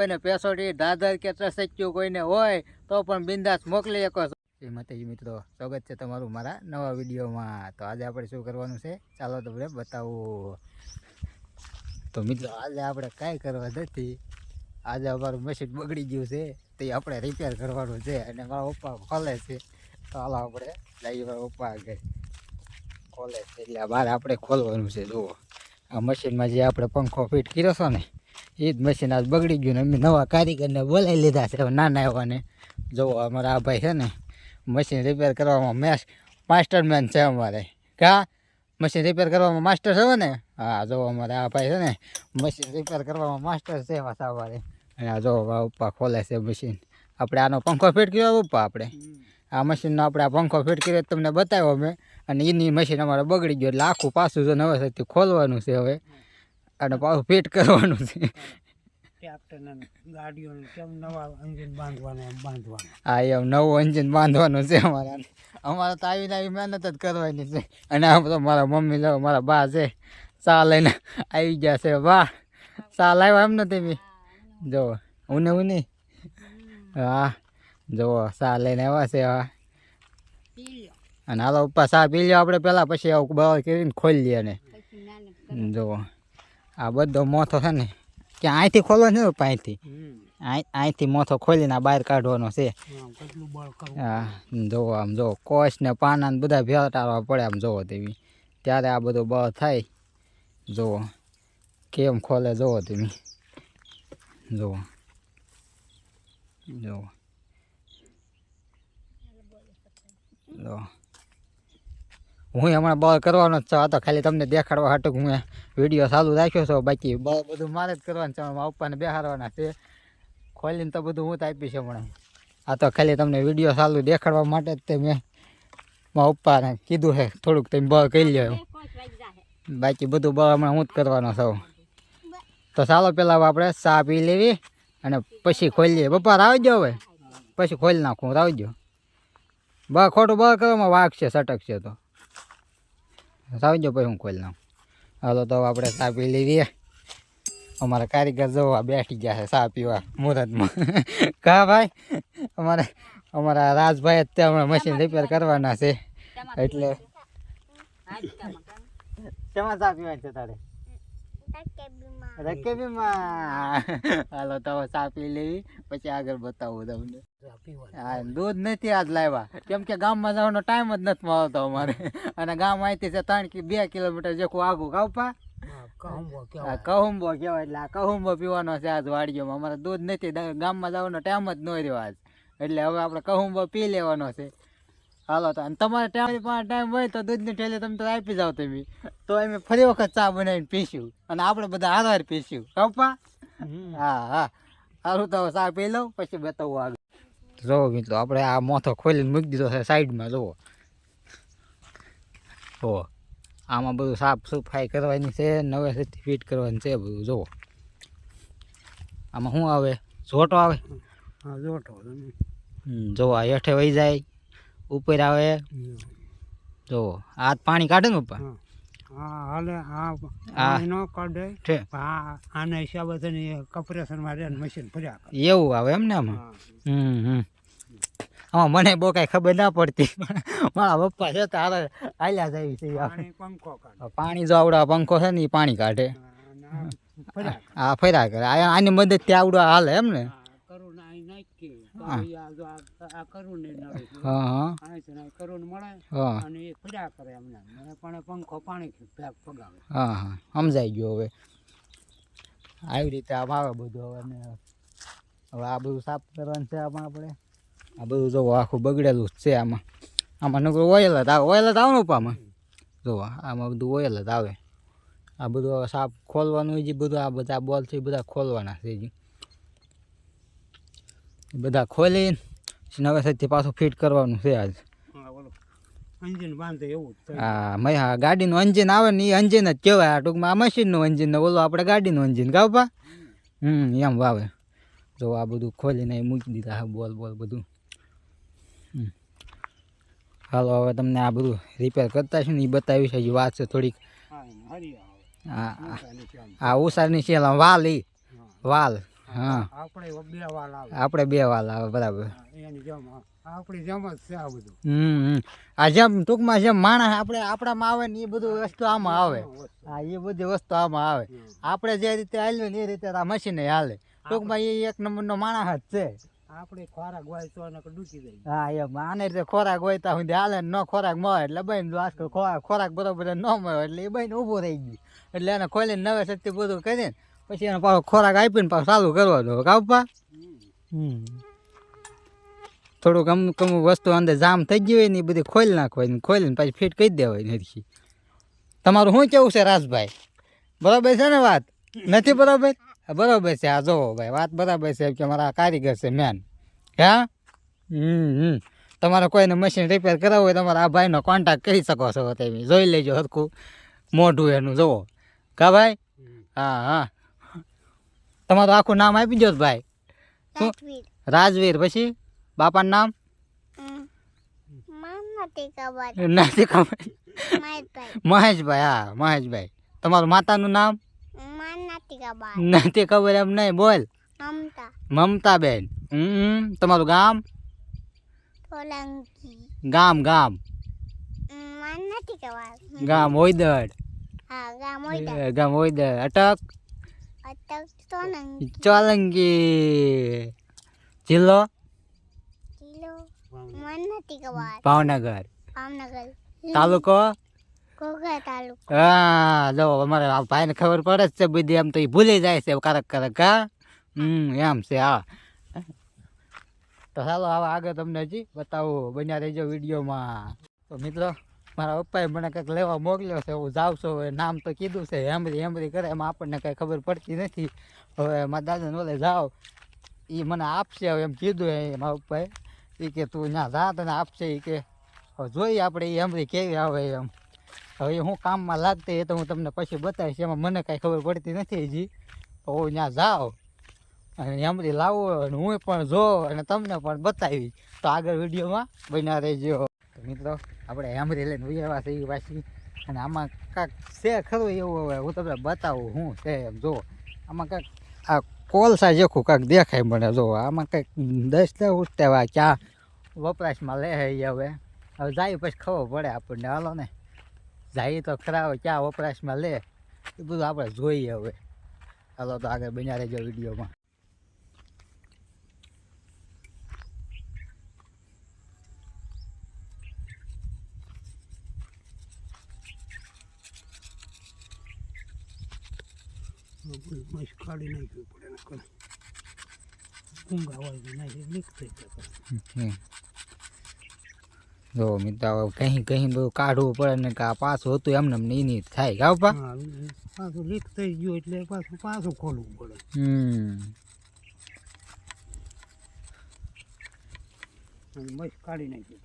કોઈને પેસોડી દાદર કે ત્રસચ્યું કોઈને હોય તો પણ બિંદાસ મોકલી શકો છો. એ માતાજી મિત્રો, સ્વાગત છે તમારું મારા નવા વિડીયોમાં. તો આજે આપણે શું કરવાનું છે ચાલો તમને બતાવું. તો મિત્રો આજે આપણે કાંઈ કરવા નથી. આજે અમારું મશીન બગડી ગયું છે તે આપણે રિપેર કરવાનું છે અને મારા પપ્પા ખોલે છે. તો હાલો આપણે જઈએ મારા પપ્પા આગળ ખોલે છે એટલે બહાર આપણે ખોલવાનું છે. જુઓ આ મશીનમાં જે આપણે પંખો ફિટ કર્યો છો ને એ જ મશીન આજ બગડી ગયું ને અમે નવા કારીગરને બોલાવી લીધા છે નાના એવાને. જુઓ અમારા આ ભાઈ છે ને મશીન રિપેર કરવામાં માસ્ટરમેન છે અમારે. કા મશીન રિપેર કરવામાં માસ્ટર છે ને? હા જો અમારે આ ભાઈ છે ને મશીન રિપેર કરવામાં માસ્ટર છે અમારે. અને આ જો પપ્પા ખોલે છે મશીન. આપણે આનો પંખો ફિટ કર્યો પપ્પા આપણે આ મશીનનો આપણે આ પંખો ફિટ કર્યો તમને બતાવ્યો અમે. અને એની મશીન અમારે બગડી ગયો એટલે આખું પાછું જો નવેસરથી ખોલવાનું છે હવે અને પાછું ફિટ કરવાનું છે. હા એમ નવું એન્જિન બાંધવાનું છે અમારે. અમારે તો આવીને આવી મહેનત જ કરવાની છે. અને આમ તો મારા મમ્મી મારા બા છે ચા લઈને આવી ગયા છે. વાહ ચા લાવ્યા એમ ને તમે જો ઉને ઉને. હા જો ચા લઈને આવ્યા છે. હા અને હાલો પપ્પા ચા પી લ્યો આપણે પેલા, પછી આવું બહાર કરીને ખોલી લઈએ. ને જો આ બધો મોથો છે ને કે અહીંથી ખોલવાનો છે. અહીંથી અહીંથી મોથો ખોલીને આ બહાર કાઢવાનો છે. હા જો આમ જો કોશ ને પાના ને બધા ભેટાડવા પડે આમ જોવો તેવી ત્યારે આ બધું બહાર થાય. જુઓ કેમ ખોલે જોવો તમે જુઓ જુઓ જો હું હમણાં બળ કરવાનો જ છું. આ તો ખાલી તમને દેખાડવા હાટું હું વિડીયો ચાલુ રાખ્યો છો. બાકી બળ બધું મારે જ કરવાનું છે. મારા પપ્પાને બેહારવાના છે. ખોલીને તો બધું હું જ આપીશ હમણાં. આ તો ખાલી તમને વિડીયો ચાલુ દેખાડવા માટે જ તે મેં મારા પપ્પાને કીધું છે થોડુંક તમે બળ કરી લ્યો. બાકી બધું બળ હમણાં હું જ કરવાનો છું. તો ચાલો પહેલાં આપણે ચા પી લેવી અને પછી ખોલીએ. પપ્પા રાવજો હવે પછી ખોલી નાખું. રાવજો ખોટું બળ કરવામાં વાઘ છે સટક છે તો રાવજો પછી હું ખોલી નાખું. હાલો તો આપણે ચા પી લેવીએ. અમારા કારીગર જોવા બેઠી ગયા છે ચા પીવા મુહૂર્તમાં. કા ભાઈ અમારા રાજભાઈ જ હમણાં મશીન રિપેર કરવાના છે એટલે શેમાં ચા પીવાની છે તારે? રકેબીમાં. હાલો તો ચા પી લેવી પછી આગળ બતાવું તમને. હા દૂધ નથી આજ લાવ્યા કેમ કે ગામમાં જવાનો ટાઈમ જ નથી મળતો અમારે. અને ગામ અહીંથી છે 2 કિલોમીટર જેખું આગું. કાપા કહુંબો કહેવાય એટલે આ કહુંબો પીવાનો છે આજ વાડીઓમાં. અમારે દૂધ નથી ગામમાં જવાનો ટાઈમ જ ન રહ્યો આજ એટલે હવે આપણે કહુંબો પી લેવાનો છે. હાલો તો અને તમારે ટાઈમ હોય તો દૂધની ઠેલી તમે તો આપી જાઓ તમે તો અમે ફરી વખત ચા બનાવીને પીશું અને આપણે બધા હારવાર પીશું. કપા હા હા સારું તો ચા પી લઉં પછી બતાવું આગળ. જોવો મિત્રો આપણે આ મોથો ખોલીને મૂકી દીધો છે સાઈડમાં. જુઓ જુઓ આમાં બધું સાફ સફાઈ કરવાની છે નવેસરથી ફિટ કરવાની છે બધું. જુઓ આમાં શું આવે? ઝોટો આવે. ઝોટો જુઓ આ હેઠે વહી જાય ઉપર આવે. જુઓ આ પાણી કાઢે ને ઉપર. એવું આવે એમ ને આમાં. આમાં મને બહુ કઈ ખબર ના પડતી મારા પપ્પા છે હાલ્યા જાય છે. પાણી જો આવડો પંખો છે ને એ પાણી કાઢે. હા ફર્યા કરે આની મદદ થી આવડો હાલે એમ ને. સમજાઈ ગયો હવે આવી રીતે આમ આવે બધું. હવે આ બધું સાફ કરવાનું છે આમાં આપણે. આ બધું જો આખું બગડેલું જ છે આમાં. આમાં નકરું ઓઇલ જ આવે. ઓઇલ જ આવે ને આમાં જો આમાં બધું ઓઇલ જ આવે. આ બધું હવે સાફ ખોલવાનું છે બધું. આ બધા બોલ છે બધા ખોલવાના છે. બધા ખોલી નવેસરથી પાછું ફિટ કરવાનું છે આજ. હા ગાડીનું એન્જિન આવે ને એ એન્જિન જ કહેવાય. આ ટૂંકમાં આ મશીનનું એન્જિન ને ઓલું આપણે ગાડીનું એન્જિન. ગાવપા એમ વાવે. જો આ બધું ખોલીને મૂકી દીધા બોલ બધું. હાલો હવે તમને આ બધું રિપેર કરતા છે ને એ બતાવી છે. હજી વાત છે થોડીક. હા ઉષારની છે વાલ વાલ હા આપણે 2 વાલ આવે, આપણે 2 વાલ આવે બરાબર. એની જેમ આપણી જેમ જ છે આ બધું. આ જેમ ટૂંકમાં જેમ માણસ આપણામાં આવે ને એ બધું વસ્તુ આમાં આવે. હા એ બધી વસ્તુ આમાં આવે. આપણે જે રીતે હાલ્યું ને એ રીતે આ મશીને હાલે. ટૂંકમાં એ એક નંબરનો માણસ જ છે. આપણે ખોરાક હોય તો ડૂકી જાય. હા એમ આને રીતે ખોરાક હોય ત્યાં સુધી હાલે ન ખોરાક મળે એટલે બહેન આજકાલ ખોરાક બરોબર ન મળે એટલે એ બહેન ઊભો રહી ગયું. એટલે એને ખોલીને નવે સત્ય બધું કરીને પછી એને પાછો ખોરાક આપીને પાછું ચાલુ કરવાનો કાપવા. થોડુંક અમુક વસ્તુ અંદર જામ થઈ ગઈ હોય ને એ બધી ખોલી નાખવાની, ખોલીને પછી ફિટ કરી દેવાય નથી. તમારું શું કેવું છે રાજભાઈ? બરાબર છે ને વાત? નથી બરાબર? બરાબર છે. આ જોવો ભાઈ વાત બરાબર છે કે મારા કારીગર છે મેન. હા તમારે કોઈને મશીન રિપેર કરાવવું હોય તમારે આ ભાઈનો કોન્ટેક્ટ કરી શકો છો. તમે જોઈ લેજો હરખું મોઢું એનું જોવો કા ભાઈ. હા તમારું આખું નામ આપી દો ભાઈ. શું? રાજવીર. પછી બાપાનું નામ નથી ખબર. મહેશભાઈ. હા મહેશભાઈ. તમારું માતાનું નામ નથી ખબર એમ નહીં બોલ. મમતાબેન. તમારું ગામ? ગામ ગામ હોયદડ. ગામ હોયદડ. અટક ચોલંગી. જિલ્લો ભાવનગર. તાલુકો હા જો અમારે ભાઈને ખબર પડે જ છે બધી. એમ તો એ ભૂલી જાય છે કારક હા. એમ છે. હા તો ચાલો હવે આગળ તમને હજી બતાવું, બન્યા રહેજો વિડીયોમાં. તો મિત્રો મારા પપ્પાએ મને કંઈક લેવા મોકલ્યો છે. હું જાઉં છું. હવે નામ તો કીધું છે હેમરી કરે એમાં આપણને કંઈ ખબર પડતી નથી. હવે મારા દાદાને ઓલે જાઓ એ મને આપશે હવે એમ કીધું મારા પપ્પાએ. એ કે તું ત્યાં જા તને આપશે. એ કે જોઈએ આપણે એ હેમરી કેવી આવે એમ. હવે હું કામમાં લાગતી એ તો હું તમને પછી બતાવીશ. એમાં મને કાંઈ ખબર પડતી નથી હજી. તો હું ત્યાં જાઉં અને હેમરી લાવું અને હું પણ જોઉં અને તમને પણ બતાવી. તો આગળ વિડીયોમાં બન્યા રહેજો. તો મિત્રો આપણે હેમરી લઈને ઉયાવા છે એ પાછી. અને આમાં કાંઈક છે ખરું એવું. હવે હું તમને બતાવું શું છે એમ. જો આમાં કાંઈક આ કોલસા જેખું કાંઈક દેખાય મને. જો આમાં કંઈક 10 ઉઠતા ક્યાં વપરાશમાં લે હવે જાય પછી ખબર પડે આપણને. હાલો ને જાય તો ખરા હોય ક્યાં વપરાશમાં લે એ બધું આપણે જોઈએ હવે. હાલો તો આગળ બન્યા રહેજો વિડીયોમાં. કાઢી નાખવી પડે. ઊંઘ આવે નાખી લીક થઈ જાય. જો મિત્રો કहीं બધું કાઢવું પડે ને કે આ પાછું હતું એમને નહીં થાય ગાવપા. પાછું લીક થઈ ગયું એટલે પાછું ખોલવું પડે. મસ્ત કાઢી નાખી.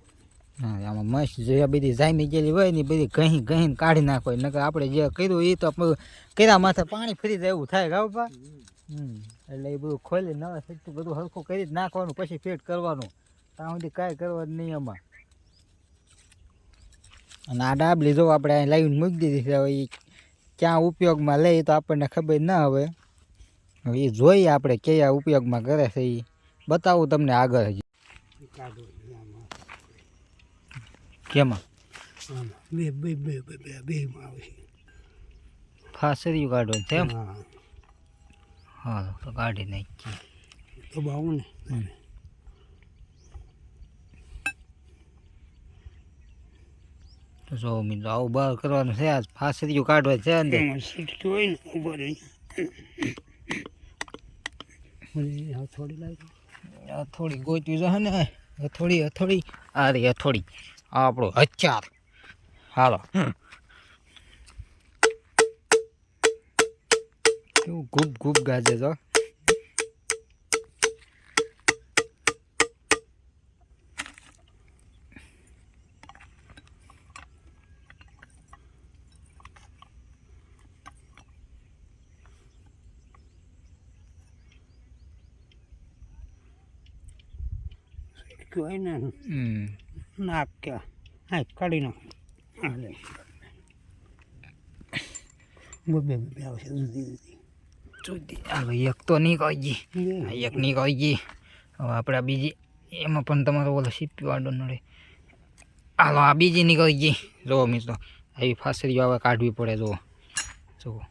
હા આમાં મસ્ત જે બધી જામી ગયેલી હોય ને બધી કહીને કાઢી નાખો. નકર આપણે જે કર્યું એ તો કર્યા માથે પાણી ફરી જાય એવું થાય ગાવપા. એટલે એ બધું ખોલી નવા સચ્ચું બધું હરખું કરી જ નાખવાનું પછી ફિટ કરવાનું. ત્યાં સુધી કાંઈ કરવાનું નહીં એમાં. અને આ ડાબલી જો આપણે અહીં લાવીને મૂકી દીધી છે. હવે એ ક્યાં ઉપયોગમાં લે તો આપણને ખબર ના હવે. હવે એ જોઈએ આપણે કયા ઉપયોગમાં કરે છે એ બતાવું તમને આગળ. હજી કેમાં ફાસરિયું કાઢવાનું છે એમ. હા તો કાઢી નાખીએ. તો બાવું ને તો જો મિત્રો આવું બહાર કરવાનું છે. આજ ફાસરિયું કાઢવા છે અંદર. થોડી ગોચવી જશે ને થોડી આ રે થોડી આપણો હથિયાર. હાલો કેવું ગુબ ગાજે જો. નાક કે કાઢી નાખ. બે આવશે જુદી જુદી. હાલો એક તો નીકળી ગઈ, એક નીકળી ગઈ. હવે આપણે બીજી એમાં પણ તમારો ઓલો સીપી વાળો નડે. હાલો આ બીજી નીકળી ગઈ. જુઓ મિત્રો આવી ફાસરીઓ હવે કાઢવી પડે. જુઓ જુઓ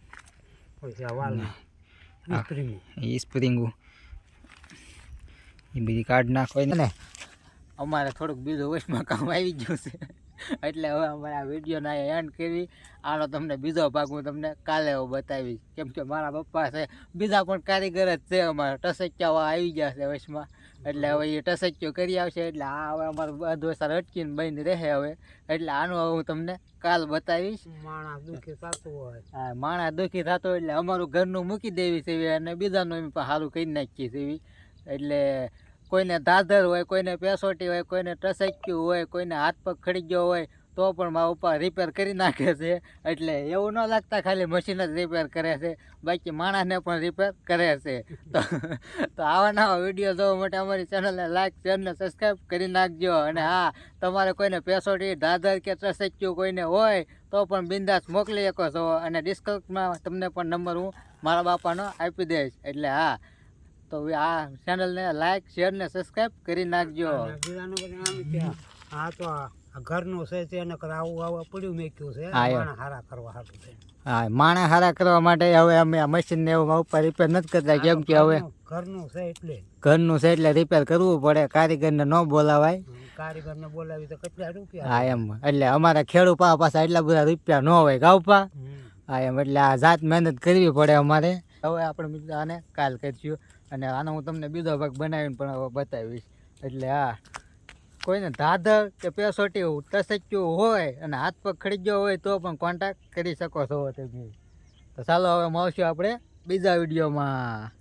એ સ્પ્રિંગું એ બધી કાઢ નાખો ને. અમારે થોડુંક બીજું વચમાં કામ આવી ગયું છે એટલે હવે અમારે આ વિડીયોને એન્ડ કરી. આનો તમને બીજો ભાગ હું તમને કાલે બતાવીશ, કેમ કે મારા પપ્પા છે બીજા પણ કારીગર જ છે અમારા. ટસચ્ચાઓ આવી ગયા છે વચમાં, એટલે હવે એ ટસચ્ચો કરી આવશે. એટલે આ હવે અમારું બધું સાર અટકીને બંધ રહે હવે. એટલે આનું હવે હું તમને કાલ બતાવીશ. માણસ દુઃખી થતું હોય, હા માણસ દુઃખી થતો એટલે અમારું ઘરનું મૂકી દેવી છે અને બીજાનું એમ પણ સારું કરી નાખીએ છીએ. એટલે કોઈને દાદર હોય, કોઈને પેસોટી હોય, કોઈને ટસક્યું હોય, કોઈને હાથ પગ ખડી ગયો હોય તો પણ મારા પપ્પા રિપેર કરી નાખે છે. એટલે એવું ન લાગતા ખાલી મશીન જ રિપેર કરે છે, બાકી માણસને પણ રિપેર કરે છે. તો આવા નવા વિડીયો જોવા માટે અમારી ચેનલને લાઈક શેર ને સબસ્ક્રાઈબ કરી નાખજો. અને હા તમારે કોઈને પેસોટી દાદર કે ટસક્યું કોઈને હોય તો પણ બિંદાસ મોકલી શકો છો. અને ડિસ્કાઉન્ટમાં તમને પણ નંબર હું મારા બાપાનો આપી દઈશ. એટલે હા તો આ ચેનલને લાઈક શેર ને સબસ્ક્રાઈબ કરી નાખજો. આ તો ઘરનું છે તેને આવું આવું પડ્યું મેક્યું છે. હા, માણસ હારા કરવા હાટું છે. હા માણસ હારા કરવા માટે હવે અમે આ મશીનને એવું ઉપર રિપેર નથી કરતા, કેમ કે હવે ઘરનું છે એટલે ઘરનું છે એટલે રિપેર કરવું પડે. કારીગરને ન બોલાવાય. કારીગરને બોલાવી તો કેટલા રૂપિયા. હા એમ એટલે અમારા ખેડૂત પાસા એટલા બધા રૂપિયા ન હોય ગાવપા. હા એમ એટલે આ જાત મહેનત કરવી પડે અમારે. હવે આપણે મિત્રો આને કાલ કરીશું અને આનો હું તમને બીજો ભાગ બનાવીને પણ હવે બતાવીશ. એટલે હા કોઈને દાદર કે પેસોટી ટસક્યું હોય અને હાથ પગ ખડી ગયો હોય તો પણ કોન્ટેક્ટ કરી શકો છો તમે. તો ચાલો હવે મળશું આપણે બીજા વિડીયોમાં.